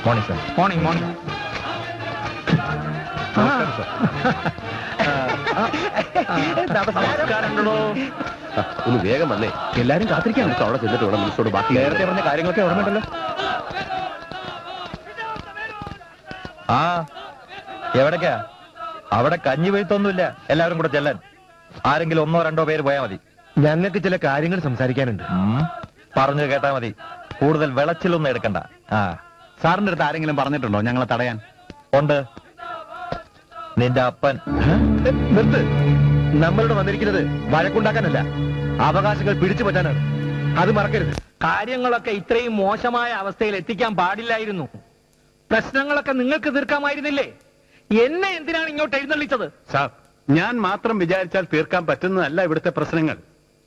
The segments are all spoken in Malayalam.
Morning sir. Morning morning. നമസ്കാരമുണ്ടോ? ഒന്ന് വേഗം വന്നേ, എല്ലാരും കാത്തിരിക്കാം. നമുക്ക് അവിടെ ചെന്നിട്ട് വേണം മിനിസ്റ്ററോട് ബാക്കി നേരത്തെ പറഞ്ഞ കാര്യങ്ങളൊക്കെ ഓർമ്മയുണ്ടല്ലോ. ആ എവിടേക്കാ? അവിടെ കഞ്ഞി വീഴ്ത്തൊന്നുമില്ല, എല്ലാവരും കൂടെ ചെല്ലാൻ. ആരെങ്കിലും ഒന്നോ രണ്ടോ പേര് പോയാൽ മതി. ഞങ്ങൾക്ക് ചില കാര്യങ്ങൾ സംസാരിക്കാനുണ്ട്. പറഞ്ഞു കേട്ടാ മതി, കൂടുതൽ വിളച്ചിലൊന്നും എടുക്കണ്ട. ആ സാറിന്റെ അടുത്ത് ആരെങ്കിലും പറഞ്ഞിട്ടുണ്ടോ ഞങ്ങളെ തടയാൻ? ഉണ്ട്, നിന്റെ അപ്പൻ. നിർത്ത്. നമ്മളിവിടെ വന്നിരിക്കുന്നത് വഴക്കുണ്ടാക്കാനല്ല, അവകാശങ്ങൾ പിടിച്ചു പറ്റാനാണ്. അത് മറക്കരുത്. കാര്യങ്ങളൊക്കെ ഇത്രയും മോശമായ അവസ്ഥയിൽ എത്തിക്കാൻ പാടില്ലായിരുന്നു. പ്രശ്നങ്ങളൊക്കെ നിങ്ങൾക്ക് തീർക്കാമായിരുന്നില്ലേ? എന്നെ എന്തിനാണ് ഇങ്ങോട്ട് എഴുന്നള്ളിച്ചത്? സാർ, ഞാൻ മാത്രം വിചാരിച്ചാൽ തീർക്കാൻ പറ്റുന്നതല്ല ഇവിടുത്തെ പ്രശ്നങ്ങൾ.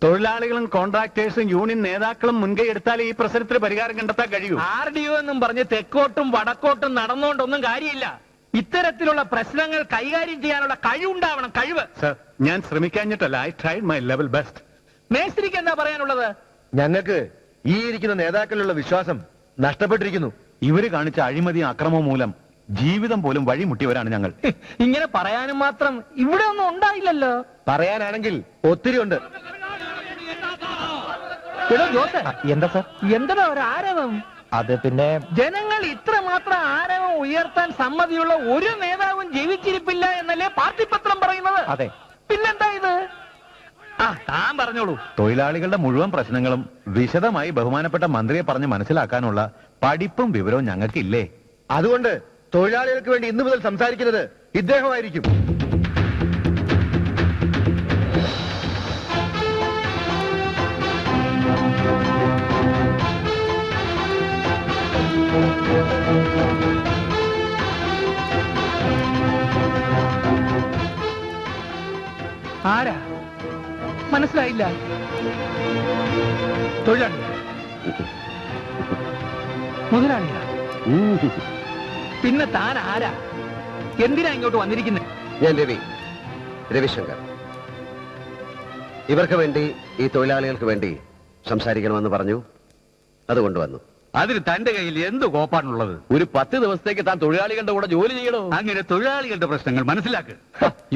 തൊഴിലാളികളും കോൺട്രാക്ടേഴ്സും യൂണിയൻ നേതാക്കളും മുൻകൈ എടുത്താൽ ഈ പ്രശ്നത്തിന് പരിഹാരം കണ്ടെത്താൻ കഴിയൂ. RDO എന്നും പറഞ്ഞ് തെക്കോട്ടും വടക്കോട്ടും നടന്നുകൊണ്ടൊന്നും കാര്യമില്ല. ഇത്തരത്തിലുള്ള പ്രശ്നങ്ങൾ കൈകാര്യം ചെയ്യാനുള്ള കഴിവുണ്ടാവണം, കഴിവ്. സാർ, ഞാൻ ശ്രമിക്കാഞ്ഞിട്ടല്ല, I tried my level best. മേസ്ത്രിക്ക് എന്താ പറയാനുള്ളത്? ഞങ്ങൾക്ക് ഈ ഇരിക്കുന്ന നേതാക്കളിലുള്ള വിശ്വാസം നഷ്ടപ്പെട്ടിരിക്കുന്നു. ഇവര് കാണിച്ച അഴിമതിയും അക്രമവും മൂലം ജീവിതം പോലും വഴിമുട്ടിയവരാണ് ഞങ്ങൾ. ഇങ്ങനെ പറയാനും മാത്രം ഇവിടെ ഒന്നും ഉണ്ടായില്ലല്ലോ. പറയാനാണെങ്കിൽ ഒത്തിരി ഉണ്ട്. എടോ ജോസ്, എന്താ സാർ? എന്താ ഒരു ആരവം? അത് പിന്നെ ജനങ്ങൾ ഇത്രമാത്രം ആരവം ഉയർത്താൻ സമ്മതിയുള്ള ഒരു നേതാവും ജീവിച്ചിരിപ്പില്ല എന്നല്ലേ പാർട്ടി പത്രം പറയുന്നത്? അതെ. പിന്നെന്താ ഇത്? താൻ പറഞ്ഞോളൂ. തൊഴിലാളികളുടെ മുഴുവൻ പ്രശ്നങ്ങളും വിശദമായി ബഹുമാനപ്പെട്ട മന്ത്രിയെ പറഞ്ഞ് മനസ്സിലാക്കാനുള്ള പഠിപ്പും വിവരവും ഞങ്ങൾക്കില്ലേ? അതുകൊണ്ട് തൊഴിലാളികൾക്ക് വേണ്ടി ഇന്നു മുതൽ സംസാരിക്കുന്നത് ഇദ്ദേഹമായിരിക്കും. ആരാ? മനസ്സിലായില്ല. തൊഴിലാളി, മുതലാളിയാ? പിന്നെ താൻ ആരാ? എന്തിനാ ഇങ്ങോട്ട് വന്നിരിക്കുന്നത്? ഞാൻ രവിശങ്കർ. ഇവർക്ക് വേണ്ടി, ഈ തൊഴിലാളികൾക്ക് വേണ്ടി സംസാരിക്കണമെന്ന് പറഞ്ഞു, അതുകൊണ്ട് വന്നു. അതിന് തന്റെ കയ്യിൽ എന്ത് കോപ്പാണുള്ളത്? ഒരു 10 ദിവസത്തേക്ക് താൻ തൊഴിലാളികളുടെ കൂടെ ജോലി ചെയ്യണോ? അങ്ങനെ തൊഴിലാളികളുടെ പ്രശ്നങ്ങൾ മനസ്സിലാക്ക്.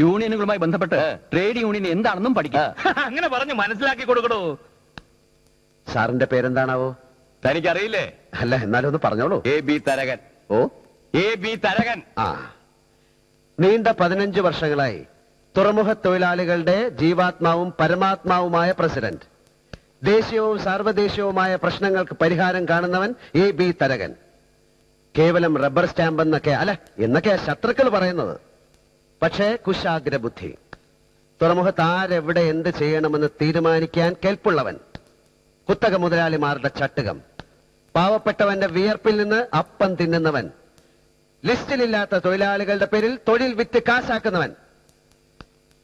യൂണിയനുകളുമായി ബന്ധപ്പെട്ട് ട്രേഡ് യൂണിയൻ എന്താണെന്നും പഠിക്കാം. അങ്ങനെ പറഞ്ഞു മനസ്സിലാക്കി കൊടുക്കണോ? സാറിന്റെ പേരെന്താണാവോ? തനിക്കറിയില്ലേ? അല്ല, എന്നാലും ഒന്ന് പറഞ്ഞോളൂ. AB തരകൻ. ഓ, AB തരകൻ. ആ. നീണ്ട 15 വർഷങ്ങളായി തുറമുഖ തൊഴിലാളികളുടെ ജീവാത്മാവും പരമാത്മാവുമായ പ്രസിഡന്റ്, ദേശീയവും സാർവദേശീയവുമായ പ്രശ്നങ്ങൾക്ക് പരിഹാരം കാണുന്നവൻ AB തരകൻ. കേവലം റബ്ബർ സ്റ്റാമ്പ് എന്നൊക്കെയാ ശത്രുക്കൾ പറയുന്നത്. പക്ഷേ കുശാഗ്ര ബുദ്ധി, തുറമുഖത്ത് ആരെവിടെ എന്ത് ചെയ്യണമെന്ന് തീരുമാനിക്കാൻ കെൽപ്പുള്ളവൻ, കുത്തക മുതലാളിമാരുടെ ചട്ടുകം, പാവപ്പെട്ടവന്റെ വിയർപ്പിൽ നിന്ന് അപ്പം തിന്നുന്നവൻ, ലിസ്റ്റിലില്ലാത്ത തൊഴിലാളികളുടെ പേരിൽ തൊഴിൽ വിറ്റ് കാശാക്കുന്നവൻ.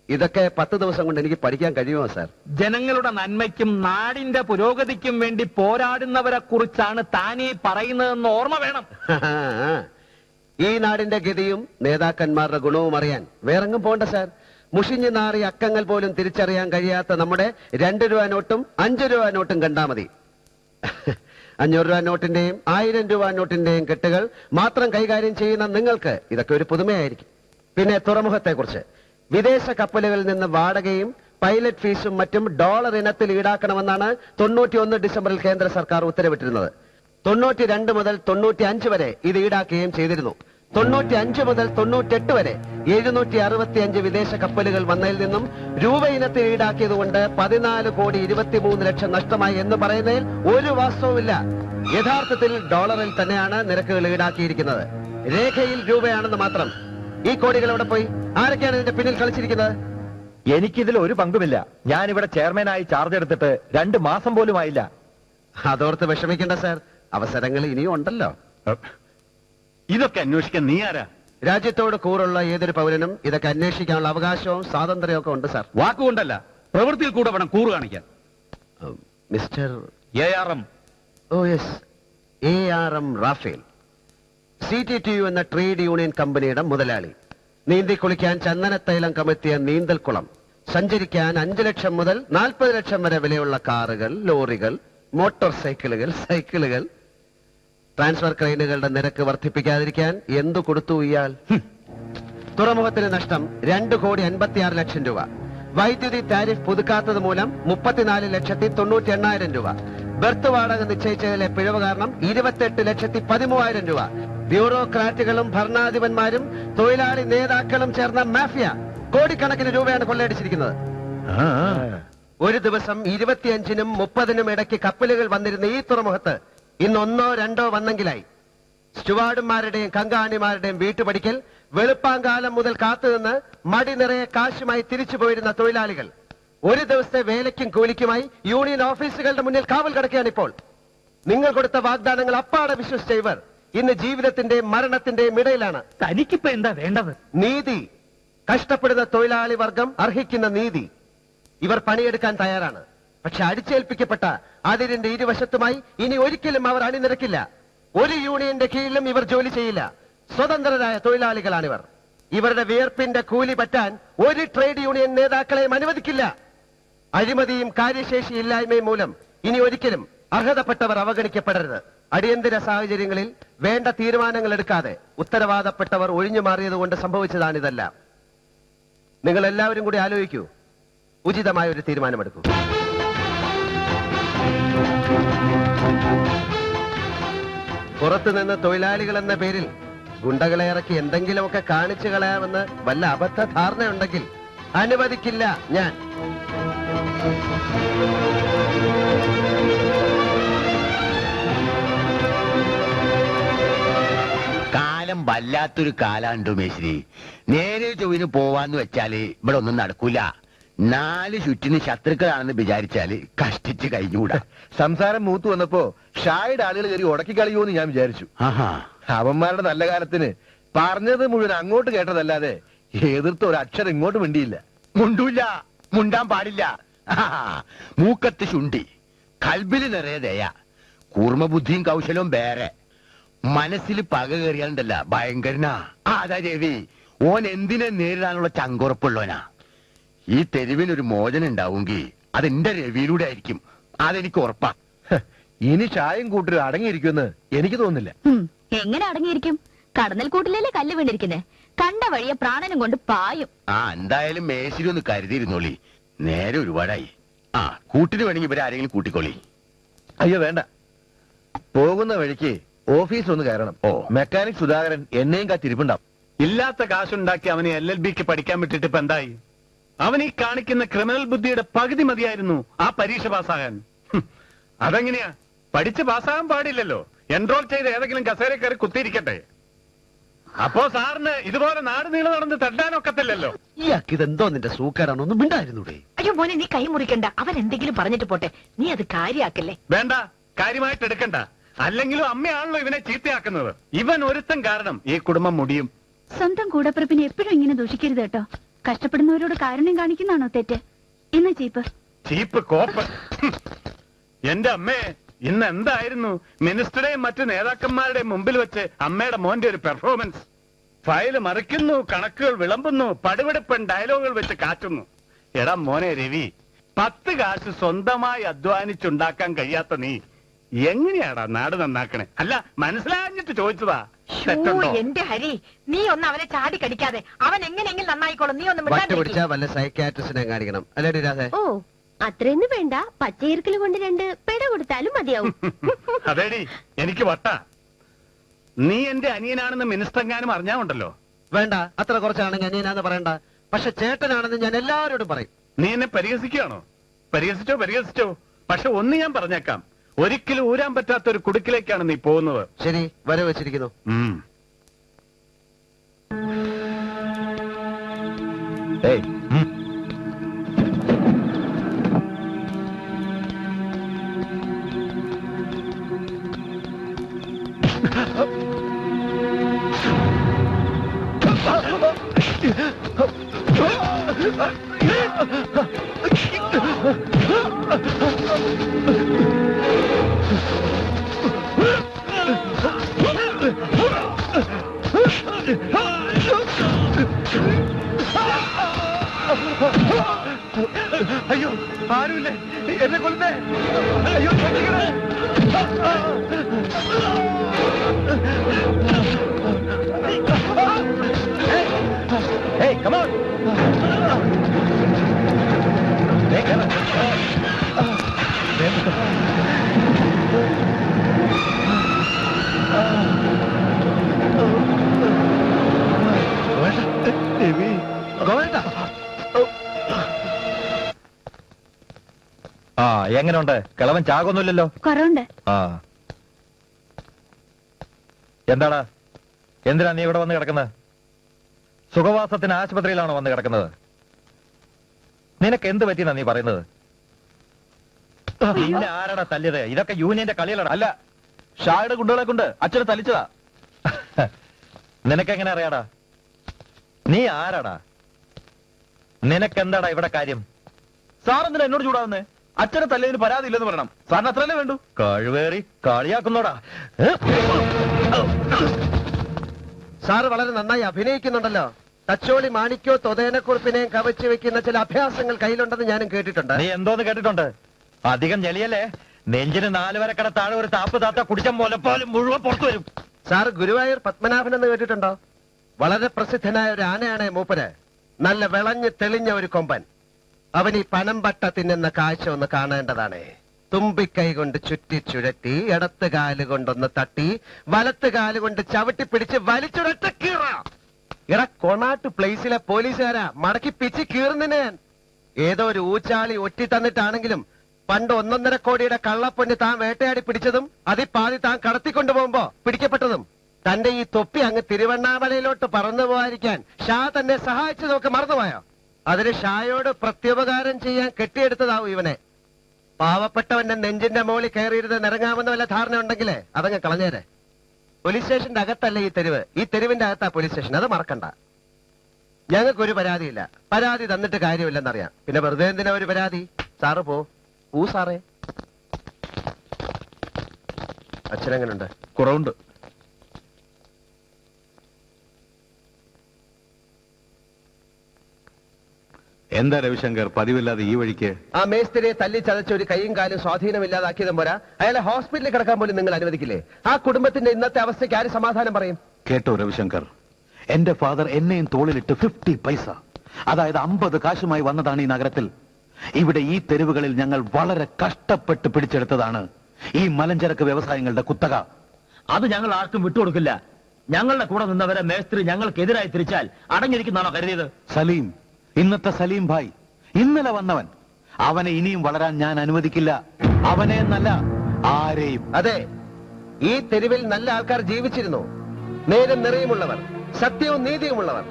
ഇതൊക്കെ 10 ദിവസം കൊണ്ട് എനിക്ക് പഠിക്കാൻ കഴിയുമോ സാർ? ജനങ്ങളുടെ നന്മയ്ക്കും നാടിന്റെ പുരോഗതിക്കും വേണ്ടി പോരാടുന്നവരെ കുറിച്ചാണ് താനീ പറയുന്നതെന്ന് ഓർമ്മ വേണം. ഈ നാടിന്റെ ഗതിയും നേതാക്കന്മാരുടെ ഗുണവും അറിയാൻ വേറെങ്ങും പോണ്ട സാർ. മുഷിഞ്ഞു നാറി അക്കങ്ങൾ പോലും തിരിച്ചറിയാൻ കഴിയാത്ത നമ്മുടെ 2 രൂപ നോട്ടും 5 രൂപ നോട്ടും കണ്ടാ മതി. 500 രൂപ നോട്ടിന്റെയും 1000 രൂപ നോട്ടിന്റെയും കെട്ടുകൾ മാത്രം കൈകാര്യം ചെയ്യുന്ന നിങ്ങൾക്ക് ഇതൊക്കെ ഒരു പുതുമയായിരിക്കും. പിന്നെ തുറമുഖത്തെ കുറിച്ച്, വിദേശ കപ്പലുകളിൽ നിന്ന് വാടകയും പൈലറ്റ് ഫീസും മറ്റും ഡോളർ ഇനത്തിൽ ഈടാക്കണമെന്നാണ് 91 ഡിസംബറിൽ കേന്ദ്ര സർക്കാർ ഉത്തരവിട്ടിരുന്നത്. 92 മുതൽ 95 വരെ ഇത് ഈടാക്കുകയും ചെയ്തിരുന്നു. 95 മുതൽ 98 വരെ 765 വിദേശ കപ്പലുകൾ വന്നതിൽ നിന്നും രൂപ ഇനത്തിൽ ഈടാക്കിയതുകൊണ്ട് 14 കോടി 23 ലക്ഷം നഷ്ടമായി എന്ന് പറയുന്നതിൽ ഒരു വാസ്തവമില്ല. യഥാർത്ഥത്തിൽ ഡോളറിൽ തന്നെയാണ് നിരക്കുകൾ ഈടാക്കിയിരിക്കുന്നത്. രേഖയിൽ രൂപയാണെന്ന് മാത്രം. ഈ കോടികൾ എവിടെ പോയി? ആരൊക്കെയാണ് ഇതിന്റെ പിന്നിൽ കളിച്ചിരിക്കുന്നത്? എനിക്കിതിൽ ഒരു പങ്കുമില്ല. ഞാനിവിടെ ചെയർമാനായി ചാർജ് എടുത്തിട്ട് 2 മാസം പോലും ആയില്ല. അതോർത്ത് വിഷമിക്കേണ്ട സാർ, അവസരങ്ങൾ ഇനിയും ഉണ്ടല്ലോ. ഇതൊക്കെ അന്വേഷിക്കാൻ നീ ആരാ? രാജ്യത്തോട് കൂറുള്ള ഏതൊരു പൗരനും ഇതൊക്കെ അന്വേഷിക്കാനുള്ള അവകാശവും സ്വാതന്ത്ര്യവും ഒക്കെ ഉണ്ട് സാർ. വാക്കുകൊണ്ടല്ല, പ്രവൃത്തിയിൽ കൂടെ വേണം കൂറ് കാണിക്കാൻ. Mister ARM. Oh yes, ARM Raphael, CTTU എന്ന ട്രേഡ് യൂണിയൻ കമ്പനിയുടെ മുതലാളി. നീന്തി കുളിക്കാൻ ചന്ദനത്തൈലം കമഴ്ത്തിയ നീന്തൽക്കുളം, സഞ്ചരിക്കാൻ 5 ലക്ഷം മുതൽ 40 ലക്ഷം വരെ വിലയുള്ള കാറുകൾ, ലോറികൾ, മോട്ടോർ സൈക്കിളുകൾ, ട്രാൻസ്ഫർ ക്രെയിനുകളുടെ നിരക്ക് വർദ്ധിപ്പിക്കാതിരിക്കാൻ എന്തു കൊടുത്തു ഇയാൾ? തുറമുഖത്തിന് നഷ്ടം 2,56,00,000 രൂപ. വൈദ്യുതി താരിഫ് പുതുക്കാത്തത് മൂലം 34,98,000 രൂപ. ബെർത്ത് വാടക നിശ്ചയിച്ചതിലെ പിഴവ് കാരണം 28,13,000 രൂപ. ബ്യൂറോക്രാറ്റുകളും ഭരണാധിപന്മാരും തൊഴിലാളി നേതാക്കളും ചേർന്ന മാഫിയ കോടിക്കണക്കിന് രൂപയാണ് കൊള്ളയടിച്ചിരിക്കുന്നത്. ഒരു ദിവസം 25-നും 30-നും ഇടയ്ക്ക് കപ്പലുകൾ വന്നിരുന്ന ഈ തുറമുഖത്ത് ഇന്ന് 1-2 വന്നെങ്കിലായി. സ്റ്റുവാർഡുമാരുടെയും കങ്കാണിമാരുടെയും വീട്ടുപടിക്കൽ വെളുപ്പാങ്കാലം മുതൽ കാത്തുനിന്ന് മടി നിറയെ കാശുമായി തിരിച്ചു പോയിരുന്ന തൊഴിലാളികൾ ഒരു ദിവസത്തെ വേലയ്ക്കും കൂലിക്കുമായി യൂണിയൻ ഓഫീസുകളുടെ മുന്നിൽ കാവൽ കിടക്കുകയാണിപ്പോൾ. നിങ്ങൾ കൊടുത്ത വാഗ്ദാനങ്ങൾ അപ്പാടെ വിശ്വസിച്ച ഇവർ ഇന്ന് ജീവിതത്തിന്റെയും മരണത്തിന്റെയും ഇടയിലാണ്. തനിക്കിപ്പോ എന്താ വേണ്ടത്? നീതി. കഷ്ടപ്പെടുന്ന തൊഴിലാളി വർഗം അർഹിക്കുന്ന നീതി. ഇവർ പണിയെടുക്കാൻ തയ്യാറാണ്. പക്ഷെ അടിച്ചേൽപ്പിക്കപ്പെട്ട അതിരിന്റെ ഇരുവശത്തുമായി ഇനി ഒരിക്കലും അവർ അണിനിരക്കില്ല. ഒരു യൂണിയന്റെ കീഴിലും ഇവർ ജോലി ചെയ്യില്ല. സ്വതന്ത്രരായ തൊഴിലാളികളാണിവർ. ഇവരുടെ വിയർപ്പിന്റെ കൂലി പറ്റാൻ ഒരു ട്രേഡ് യൂണിയൻ നേതാക്കളെയും അനുവദിക്കില്ല. അഴിമതിയും കാര്യശേഷിയില്ലായ്മയും മൂലം ഇനി ഒരിക്കലും അർഹതപ്പെട്ടവർ അവഗണിക്കപ്പെടരുത്. അടിയന്തര സാഹചര്യങ്ങളിൽ വേണ്ട തീരുമാനങ്ങൾ എടുക്കാതെ ഉത്തരവാദപ്പെട്ടവർ ഒഴിഞ്ഞു മാറിയതുകൊണ്ട് സംഭവിച്ചതാണിതെല്ലാം. നിങ്ങൾ എല്ലാവരും കൂടി ആലോചിക്കൂ, ഉചിതമായ ഒരു തീരുമാനമെടുക്കൂ. പുറത്തുനിന്ന് തൊഴിലാളികൾ എന്ന പേരിൽ ഗുണ്ടകളെ ഇറക്കി എന്തെങ്കിലുമൊക്കെ കാണിച്ചു കളയാമെന്ന് വല്ല അബദ്ധ ധാരണയുണ്ടെങ്കിൽ അനുവദിക്കില്ല ഞാൻ. കാലം വല്ലാത്തൊരു കാലാണ്ടു മേശ്രി. നേരെ ചൊവ്വിന് പോവാന്ന് വെച്ചാല് ഇവിടെ ഒന്നും നടക്കൂല. 4 ചുറ്റിന് ശത്രുക്കളാണെന്ന് വിചാരിച്ചാല് കഷ്ടിച്ച് കഴിഞ്ഞുകൂടാ. സംസാരം മൂത്തു വന്നപ്പോ ഷായുടെ ആളുകൾ കയറി ഉടക്കി കളയുമോന്ന് ഞാൻ വിചാരിച്ചു. ആഹാ, അവന്മാരുടെ നല്ല കാലത്തിന് പറഞ്ഞത് മുഴുവൻ അങ്ങോട്ട് കേട്ടതല്ലാതെ എതിർത്ത് ഒരു അക്ഷരം ഇങ്ങോട്ട് മിണ്ടിയില്ല. മുണ്ടൂല്ല, മുണ്ടാൻ പാടില്ല. ആഹാ, മൂക്കത്ത് ശുണ്ടി, കൽബില് നിറയെ ദയ, കൂർമ്മബുദ്ധിയും കൗശലവും വേറെ. മനസ്സിൽ പക കയറിയാലുണ്ടല്ല ഭയങ്കരനാ. അതാ രവി, ഓൻ എന്തിനെ നേരിടാനുള്ള ചങ്കുറപ്പുള്ളവനാ. ഈ തെരുവിനൊരു മോചനം ഉണ്ടാവുമെങ്കിൽ അതെന്റെ രവിയിലൂടെ ആയിരിക്കും. അതെനിക്ക് ഉറപ്പാ. ഇനി ഷായും കൂട്ടരും അടങ്ങിയിരിക്കുമെന്ന് എനിക്ക് തോന്നുന്നില്ല. എങ്ങനെ അടങ്ങിയിരിക്കും? കടന്നൽ കൂട്ടിലല്ലേ കല്ല് വീണിരിക്കുന്നേ. കണ്ട വഴിയെ പ്രാണനും കൊണ്ട് പായും. എന്തായാലും മേശിരി ഒന്ന് കരുതിയിരുന്നോളി. നേരെ ഒരുപാടായി. കൂട്ടിന് വേണമെങ്കിൽ ഇവരാരെങ്കിലും കൂട്ടിക്കോളി. അയ്യോ വേണ്ട, പോകുന്ന വഴിക്ക് ഓഫീസ് ഒന്ന് കയറണം. മെക്കാനിക് സുധാകരൻ എന്നെയും കാത്തിരിപ്പുണ്ടാവും. ഇല്ലാത്ത കാശുണ്ടാക്കി അവനെ LLBക്ക് പഠിക്കാൻ വിട്ടിട്ട് ഇപ്പൊ എന്തായി? അവൻ ഈ കാണിക്കുന്ന ക്രിമിനൽ ബുദ്ധിയുടെ പകുതി മതിയായിരുന്നു ആ പരീക്ഷ പാസ്സാകാൻ. അതെങ്ങനെയാ? പഠിച്ച് പാസ്സാകാൻ പാടില്ലല്ലോ. എൻറോൾ ചെയ്ത് ഏതെങ്കിലും കസേര കയറി കുത്തിയിരിക്കട്ടെ. അപ്പോ സാറിന് ഇതുപോലെ നാട് നീളെ നടന്ന് തട്ടാനൊക്കത്തില്ലല്ലോ. ഇയാൾക്ക് ഇതെന്തോ നിന്റെ സൂക്കാരാണോ? ഒന്നും മിണ്ടായിരുന്നൂടെ? അയ്യോ മോനെ, നീ കൈ മുറിക്കണ്ട. അവൻ എന്തെങ്കിലും പറഞ്ഞിട്ട് പോട്ടെ, നീ അത് കാര്യാക്കല്ലേ. വേണ്ട, കാര്യമായിട്ട് എടുക്കണ്ട. അല്ലെങ്കിലും അമ്മയാണല്ലോ ഇവനെ ചീത്തയാക്കുന്നത്. ഇവൻ ഒരുത്തൻ കാരണം ഈ കുടുംബം മുടിയും. സ്വന്തം കൂടപ്പിറപ്പിനെ എപ്പോഴും ഇങ്ങനെ ദൂഷിക്കരുത് കേട്ടോ. കഷ്ടപ്പെടുന്നവരോട് കാരുണ്യം കാണിക്കുന്നതാണോ തെറ്റ്? ഇന്ന് ചീപ്പ് കോപ്പ്. എന്റെ അമ്മേ, ഇന്ന് എന്തായിരുന്നു മിനിസ്റ്ററുടെയും മറ്റു നേതാക്കന്മാരുടെയും മുമ്പിൽ വെച്ച് അമ്മയുടെ മോന്റെ ഒരു പെർഫോമൻസ്. ഫയല് മറിക്കുന്നു, കണക്കുകൾ വിളമ്പുന്നു, പടുവെടുപ്പൻ ഡയലോഗുകൾ വെച്ച് കാറ്റുന്നു. എടാ മോനെ രവി, 10 കാശ് സ്വന്തമായി അധ്വാനിച്ചുണ്ടാക്കാൻ കഴിയാത്ത നീ എങ്ങനെയാടാ നാട് നന്നാക്കണേ? അല്ല, മനസ്സിലാഞ്ഞിട്ട് ചോദിച്ചതാ. എന്റെ ഹരി, നീ ഒന്ന് അവനെ ചാടി കടിക്കാതെ. അവൻ എങ്ങനെയെങ്കിലും നന്നായിക്കോളും. നീ ഒന്ന് പിടിച്ചാ വല്ല സൈക്യാട്രിസ്റ്റിനെ കാണിക്കണം. അല്ലേടി രാധേ? ഓ, അത്രയൊന്നും വേണ്ട. പച്ചയിർക്കൽ കൊണ്ട് 2 പെട കൊടുത്താലും മതിയാവും. അതേടി, എനിക്ക് വട്ട. നീ എന്റെ അനിയനാണെന്ന് മിനിസ്റ്റർങ്ങാനും അറിഞ്ഞാണ്ടല്ലോ. വേണ്ട, അത്ര കുറച്ചാണെങ്കിൽ അനിയനാന്ന് പറയണ്ട. പക്ഷെ ചേട്ടനാണെന്ന് ഞാൻ എല്ലാവരോടും പറയും. നീ എന്നെ പരിഹസിക്കുകയാണോ? പരിഹസിച്ചോ. പക്ഷെ ഒന്ന് ഞാൻ പറഞ്ഞേക്കാം, ഒരിക്കലും ഊരാൻ പറ്റാത്ത ഒരു കുടുക്കിലേക്കാണ് നീ പോകുന്നത്. ശരി, വരെ വെച്ചിരിക്കുന്നു. ഏയ്, അയ്യോ, ആരുമില്ലേ? എന്നെ കൊല്ലുന്നേ! അയ്യോ, come on. ദേ കേറ്. ആ എങ്ങനെയുണ്ട്? കിളവൻ ചാകൊന്നുമില്ലല്ലോ. കുറവുണ്ട്. ആ എന്താടാ, എന്തിനാ നീ ഇവിടെ വന്ന് കിടക്കുന്നത്? സുഖവാസത്തിന് ആശുപത്രിയിലാണോ വന്ന് കിടക്കുന്നത്? നിനക്ക് എന്ത് പറ്റിയെന്നാ നീ പറയുന്നത്? നിന്നെ ആരാടാ തല്ലിയത്? ഇതൊക്കെ യൂണിയന്റെ കളികളാണ്. അല്ല, ഷായുടെ കുട്ടികളെ കൊണ്ട് അച്ഛനെ തല്ലിച്ചതാ. നിനക്കെങ്ങനെ അറിയാടാ? നീ ആരാടാ? നിനക്കെന്താടാ ഇവിടെ കാര്യം? സാർ എന്തിനാ എന്നോട് ചൂടാവുന്നേ? അച്ഛനെ തല്ലിയതിന് പരാതി ഇല്ലെന്ന് പറയണം. സാറിന് അത്രയല്ലേ വേണ്ടു? കഴിവേറി കളിയാക്കുന്നോടാ. സാറ് വളരെ നന്നായി അഭിനയിക്കുന്നുണ്ടല്ലോ. തച്ചോളി മാണിക്കോ തൊതേനക്കുറിപ്പിനെയും കവച്ചു വെക്കുന്ന ചില അഭ്യാസങ്ങൾ കയ്യിലുണ്ടെന്ന് ഞാനും കേട്ടിട്ടുണ്ട്. നീ എന്തോന്ന് കേട്ടിട്ടുണ്ട്? അധികം ജലിയല്ലേ? നെഞ്ചിന് 4 വരക്കട താഴെ ഒരു താപ്പ് താത്ത കുടിച്ച മുലപ്പാലും മുഴുവൻ പുറത്തു വരും. സാർ ഗുരുവായൂർ പത്മനാഭൻ എന്ന് കേട്ടിട്ടുണ്ടോ? വളരെ പ്രസിദ്ധനായ ഒരു ആനയാണ് മൂപ്പര്. നല്ല വിളഞ്ഞ് തെളിഞ്ഞ ഒരു കൊമ്പൻ. അവൻ ഈ പനം പട്ട തിന്നുന്ന കാഴ്ച ഒന്ന് കാണേണ്ടതാണ്. തുമ്പിക്കൈ കൊണ്ട് ചുറ്റി ചുഴറ്റി ഇടത്ത് കാല് കൊണ്ടൊന്ന് തട്ടി വലത്ത് കാല് കൊണ്ട് ചവിട്ടി പിടിച്ച് വലിച്ചുടച്ച കീറ. ഇട കൊണാട്ട് പ്ലേസിലെ പോലീസുകാരാ മടക്കി പിച്ച് കീറുന്നതിന്. ഏതോ ഒരു ഊച്ചാളി ഒറ്റി തന്നിട്ടാണെങ്കിലും പണ്ട് 1.5 കോടിയുടെ കള്ളപ്പൊന്ന് താൻ വേട്ടയാടി പിടിച്ചതും അതിപ്പാതി താൻ കടത്തിക്കൊണ്ടുപോകുമ്പോ പിടിക്കപ്പെട്ടതും തന്റെ ഈ തൊപ്പി അങ്ങ് തിരുവണ്ണാമലയിലോട്ട് പറന്നു പോകാതിരിക്കാൻ ഷാ തന്നെ സഹായിച്ചു നോക്ക് മറന്നുപോയോ? അതിന് ഷായോട് പ്രത്യുപകാരം ചെയ്യാൻ കെട്ടിയെടുത്തതാവും ഇവനെ. പാവപ്പെട്ടവന്റെ നെഞ്ചിന്റെ മോളിൽ കയറിയിരുന്ന് നിറങ്ങാമെന്ന വല്ല ധാരണ ഉണ്ടെങ്കിലേ അതങ്ങ് കളഞ്ഞേരെ. പോലീസ് സ്റ്റേഷന്റെ അകത്തല്ല ഈ തെരുവ്, ഈ തെരുവിന്റെ അകത്താ പോലീസ് സ്റ്റേഷൻ. അത് മറക്കണ്ട. ഞങ്ങൾക്കൊരു പരാതിയില്ല. പരാതി തന്നിട്ട് കാര്യമില്ലെന്നറിയാം. പിന്നെ വെറുതെ എന്തിനാ ഒരു പരാതി? സാറ് പോ സാറേ. അച്ഛനെങ്ങനുണ്ട്? കുറവുണ്ട്. എന്താ രവിശങ്കർ പതിവില്ലാതെ ഈ വഴിക്ക്? ആ മേസ്തിരിയെ തല്ലി ചതച്ച ഒരു കൈയും കാലും സ്വാധീനമില്ലാതാക്കിയതും പോരാ, അയാളെ ഹോസ്പിറ്റലിൽ കിടക്കാൻ പോലും നിങ്ങൾ അനുവദിക്കില്ലേ? ആ കുടുംബത്തിന്റെ ഇന്നത്തെ അവസ്ഥയ്ക്ക് ആര് സമാധാനം പറയും? കേട്ടോ രവിശങ്കർ, എന്റെ ഫാദർ എന്നെയും തോളിലിട്ട് 50 പൈസ, അതായത് 50 കാശുമായി വന്നതാണ് ഈ നഗരത്തിൽ. ഇവിടെ ഈ തെരുവുകളിൽ ഞങ്ങൾ വളരെ കഷ്ടപ്പെട്ട് പിടിച്ചെടുത്തതാണ് ഈ മലഞ്ചരക്ക് വ്യവസായങ്ങളുടെ കുത്തക. അത് ഞങ്ങൾ ആർക്കും വിട്ടുകൊടുക്കില്ല. ഞങ്ങളുടെ കൂടെ നിന്നവരെ മേസ്ത്രി ഞങ്ങൾക്കെതിരായി തിരിച്ചാൽ അടങ്ങിയിരിക്കുന്നതാണോ കരുതിയത്? സലീം, ഇന്നത്തെ സലീം ഭായ്, ഇന്നലെ വന്നവൻ, അവനെ ഇനിയും വളരാൻ ഞാൻ അനുവദിക്കില്ല. അവനെ എന്നല്ല, ആരെയും. അതെ, ഈ തെരുവിൽ നല്ല ആൾക്കാർ ജീവിച്ചിരുന്നു. നേരും നിറയുമുള്ളവർ, സത്യവും നീതിയുമുള്ളവർ.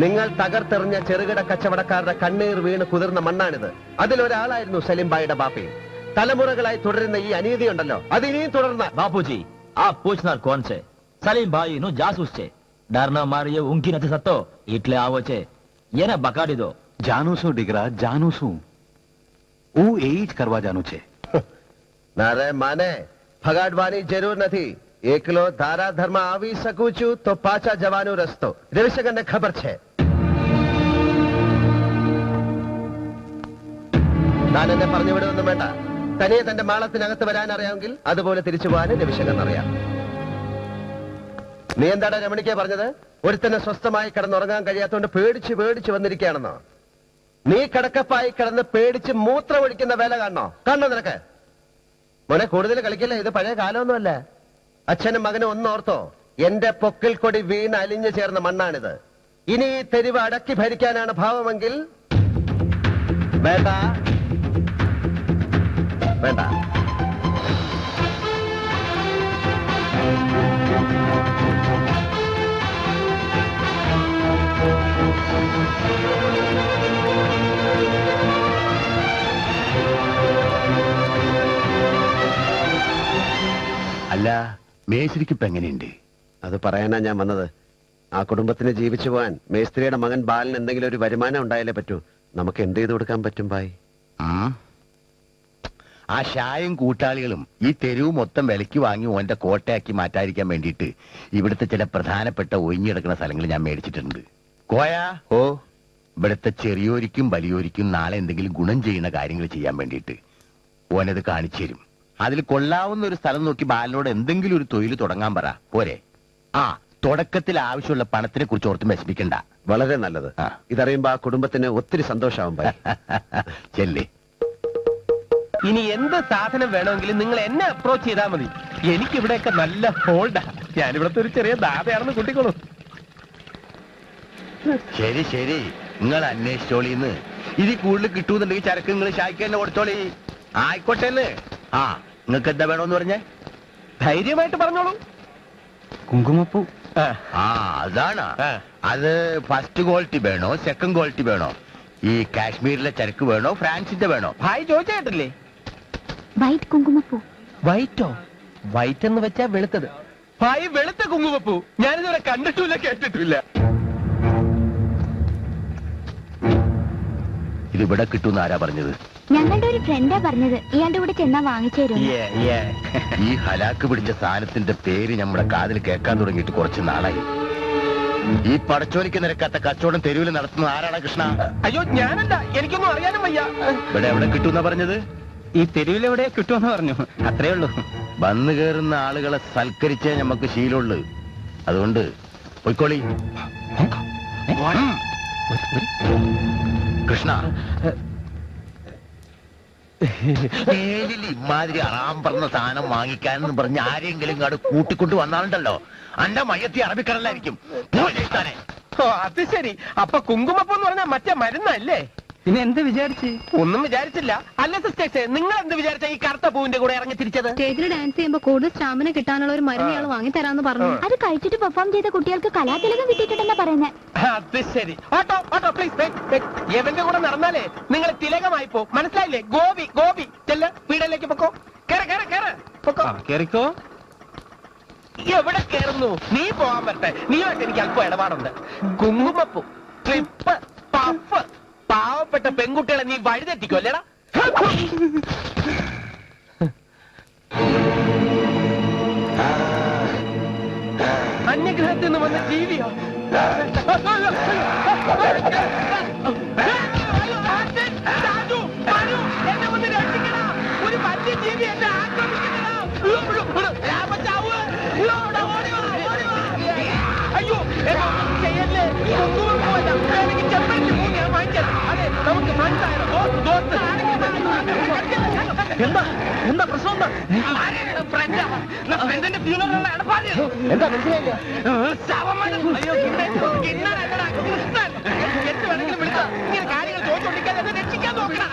നിങ്ങൾ തകർത്തെറിഞ്ഞ ചെറുകിട കച്ചവടക്കാരുടെ കണ്ണീർ വീണ് കുതിർന്ന മണ്ണാണിത്. അതിലൊരാളായിരുന്നു സലീം ഭായിയുടെ ബാപ്പയും. തലമുറകളായി തുടരുന്ന ഈ അനീതി ഉണ്ടല്ലോ, അതിനിയും തുടർന്ന. बापूजी, आप पूछना कौन છે? સલીમ ભાઈ નું જાસૂસ છે. ડરના મારી ઊંઘી નથી શકતો એટલે આવો છે. એને બગાડી દો. જાણું છું દીકરા, જાણું છું. હું એ જ કરવા જાણું છે. નારે માને ભગાડવાની જરૂર નથી. એકલો ધારા ધર્મ આવી શકું છું તો પાછા જવાનો રસ્તો રવિશંકરને ખબર છે. താൻ എന്നെ പറഞ്ഞു വിടുമൊന്നും വേണ്ട. തനിയെ തന്റെ മാളത്തിനകത്ത് വരാൻ അറിയാമെങ്കിൽ അതുപോലെ തിരിച്ചു പോകാനും രവിശങ്കറിന് അറിയാം. നീ എന്താണ് രമണിക്ക് പറഞ്ഞത്? ഒരുത്തന്നെ സ്വസ്ഥമായി കിടന്നുറങ്ങാൻ കഴിയാത്തോണ്ട് പേടിച്ച് പേടിച്ച് വന്നിരിക്കുകയാണെന്നോ? നീ കിടക്കപ്പായി കിടന്ന് പേടിച്ച് മൂത്രം ഒഴിക്കുന്ന വേല കാണണോ? കാണണോ നിനക്ക്? മോനെ, കൂടുതൽ കളിക്കില്ല. ഇത് പഴയ കാലമൊന്നുമല്ല. അച്ഛനും മകനും ഒന്നോർത്തോ, എന്റെ പൊക്കിൽ കൊടി വീണ് അലിഞ്ഞു ചേർന്ന മണ്ണാണിത്. ഇനി ഈ തെരുവ് അടക്കി ഭരിക്കാനാണ് ഭാവമെങ്കിൽ വേണ്ട വേണ്ട. അല്ല, മേശ്രിക്ക് ഇപ്പൊ എങ്ങനെയുണ്ട്? അത് പറയാനാ ഞാൻ വന്നത്. ആ കുടുംബത്തിന് ജീവിച്ചു പോകാൻ മേസ്ത്രിയുടെ മകൻ ബാലൻ എന്തെങ്കിലും ഒരു വരുമാനം ഉണ്ടായാലേ പറ്റൂ. നമുക്ക് എന്ത് ചെയ്ത് കൊടുക്കാൻ പറ്റും ഭായ്? ആ ഷായും കൂട്ടാളികളും ഈ തെരുവ് മൊത്തം വിലയ്ക്ക് വാങ്ങി ഓന്റെ കോട്ടയാക്കി മാറ്റാതിരിക്കാൻ വേണ്ടിയിട്ട് ഇവിടുത്തെ ചില പ്രധാനപ്പെട്ട ഒഴിഞ്ഞിടക്കുന്ന സ്ഥലങ്ങൾ ഞാൻ മേടിച്ചിട്ടുണ്ട്. കോയാ, ഓ, ഇവിടുത്തെ ചെറിയോരിക്കും വലിയോരിക്കും നാളെ എന്തെങ്കിലും ഗുണം ചെയ്യുന്ന കാര്യങ്ങൾ ചെയ്യാൻ വേണ്ടിയിട്ട് ഓനത് കാണിച്ചു തരും. അതിൽ കൊള്ളാവുന്ന ഒരു സ്ഥലം നോക്കി ബാലനോട് എന്തെങ്കിലും ഒരു തൊഴിൽ തുടങ്ങാൻ പറ. പോരെ? ആ, തുടക്കത്തിൽ ആവശ്യമുള്ള പണത്തിനെ കുറിച്ച് ഓർത്ത് വിഷമിക്കണ്ട. വളരെ നല്ലത്. ആ. ഇതറിയുമ്പോ ആ കുടുംബത്തിന് ഒത്തിരി സന്തോഷാവും ഭായി. ചെല്ലി. ഇനി എന്ത് സാധനം വേണമെങ്കിലും നിങ്ങൾ എന്നെ അപ്രോച്ച് ചെയ്താൽ മതി. എനിക്ക് ഇവിടെയൊക്കെ നല്ല ഹോൾഡാ. ഞാനിവിടുത്തെ ഒരു ചെറിയ ദാതയാണെന്ന് കൂട്ടിക്കോളൂ. ശരി ശരി, നിങ്ങൾ അന്വേഷിച്ചോളിന്ന്. ഇതിൽ കൂടുതൽ കിട്ടൂന്നുണ്ടെങ്കിൽ ചരക്ക് നിങ്ങൾ ഷായ്ക്ക് തന്നെ കൊടുത്തോളി. ആയിക്കോട്ടെ എന്ന്. ആ, നിങ്ങൾക്ക് എന്താ വേണോന്ന് പറഞ്ഞേ? ധൈര്യമായിട്ട് പറഞ്ഞോളൂ. കുങ്കുമപ്പൂ. ആ, അതാണ്. അത് ഫസ്റ്റ് ക്വാളിറ്റി വേണോ സെക്കൻഡ് ക്വാളിറ്റി വേണോ? ഈ കാശ്മീരിലെ ചരക്ക് വേണോ ഫ്രാൻസിന്റെ വേണോ? ഭായ് ചോദിച്ചേട്ടില്ലേ? വൈറ്റ് കുങ്കുമപ്പൂ. വൈറ്റോ? വൈറ്റ് എന്ന് വെച്ചാ വെളുത്തത്. ഭായ് വെളുത്ത കുങ്കുമപ്പൂ ഞാനിതുവരെ കണ്ടിട്ടില്ല, കേട്ടിട്ടില്ല. ഇത് ഇവിടെ കിട്ടുമെന്ന് ആരാ പറഞ്ഞത്? ഞങ്ങളുടെ ഒരു ഫ്രണ്ടാ പറഞ്ഞത്. ഇയാളുടെ കൂടെ ചെന്നാ വാങ്ങിച്ചു തരും. ഈ ഹലാക്ക് പിടിച്ച സാധനത്തിന്റെ പേര് നമ്മുടെ കാതിൽ കേൾക്കാൻ തുടങ്ങിയിട്ട് കുറച്ച് നാളായി. ഈ പടച്ചോലിക്ക് നിരക്കാത്ത കച്ചവടം തെരുവിൽ നടത്തുന്ന ആരാണ് കൃഷ്ണ? അയ്യോ ഞാനല്ല, എനിക്കൊന്നും അറിയാനും വയ്യ. ഇവിടെ എവിടെ കിട്ടുമെന്നാ പറഞ്ഞത്? ഈ തെരുവിലെവിടെ കിട്ടുമെന്ന് പറഞ്ഞു, അത്രേ ഉള്ളൂ. വന്നു കയറുന്ന ആളുകളെ സൽക്കരിച്ചേ നമുക്ക് ശീലമുള്ളു. അതുകൊണ്ട് പൊയ്ക്കോളി. കൃഷ്ണ, ജയിലിൽ ഇമാതിരി അറാം പറഞ്ഞ സാധനം വാങ്ങിക്കാനെന്ന് പറഞ്ഞ് ആരെങ്കിലും ഇങ്ങോട്ട് കൂട്ടിക്കൊണ്ട് വന്നാലുണ്ടല്ലോ, അന്റെ മയത്തി അറബിക്കടലായിരിക്കും. അത് ശരി. അപ്പൊ കുങ്കുമപ്പൂ എന്ന് പറഞ്ഞാൽ മറ്റേ മരുന്നല്ലേ? പിന്നെ എന്ത് വിചാരിച്ച്? ഒന്നും വിചാരിച്ചില്ല. അല്ല സിസ്റ്റേഴ്സ്, നിങ്ങൾ എന്ത് വിചാരിച്ച ഈ കറുത്ത പൂവിന്റെ കൂടെ ഇറങ്ങി തിരിച്ചത്? സ്റ്റേജിൽ ഡാൻസ് ചെയ്യുമ്പോ കൂടുതൽ സ്റ്റാമിന കിട്ടാനുള്ള ഒരു മരുന്ന് ഇയാൾ വാങ്ങി തരാന്ന് പറഞ്ഞു. അത് കഴിച്ചിട്ട് പെർഫോം ചെയ്ത കുട്ടികൾക്ക് കലാതിലകം കിട്ടിയിട്ടുണ്ടെന്നാ പറയുന്നത്. അത് ശരി. Auto auto please. എവന്റെ കൂടെ നടന്നാലേ നിങ്ങൾ തിലകമായി പോ, മനസ്സിലായില്ലേ? ഗോപി ഗോപി ചെല്ല, വീടിലേക്ക് പൊക്കോ. കേറിക്കോ. എവിടെ കേറുന്നു? നീ പോവാൻ പറ്റേ. നീയുമായിട്ട് എനിക്ക് അല്പം ഇടപാടുണ്ട്. കുങ്കുമപ്പൂ, ക്ലിപ്പ്, പഫ്, പാവപ്പെട്ട പെൺകുട്ടികളെ നീ വഴിതെറ്റിക്കോ അല്ലേടാ? അന്യഗ്രഹത്തിൽ നിന്ന് വന്ന ജീവിയോ? ഒരു വന്യജീവി എന്നെ അയ്യോ ചെയ്യല്ലേ. എനിക്ക് ചെമ്പരത്തി പൂ ഞാൻ വാങ്ങിച്ചത്. അതെ, നമുക്ക് എന്താ എന്താ പ്രശ്നം? ഫ്രണ്ടിന്റെ ഫ്യൂണറിലുള്ള ഇടപാട് എന്താ മനസ്സിലായില്ല? എന്ത് വേണമെങ്കിലും വിളിച്ചോ. ഇങ്ങനെ കാര്യങ്ങൾ ചോദിച്ചോണ്ടിരിക്കാതെ എന്നെ രക്ഷിക്കാൻ നോക്കണം.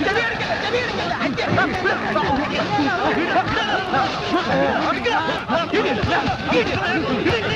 ചെവിയടിക്കല്ല.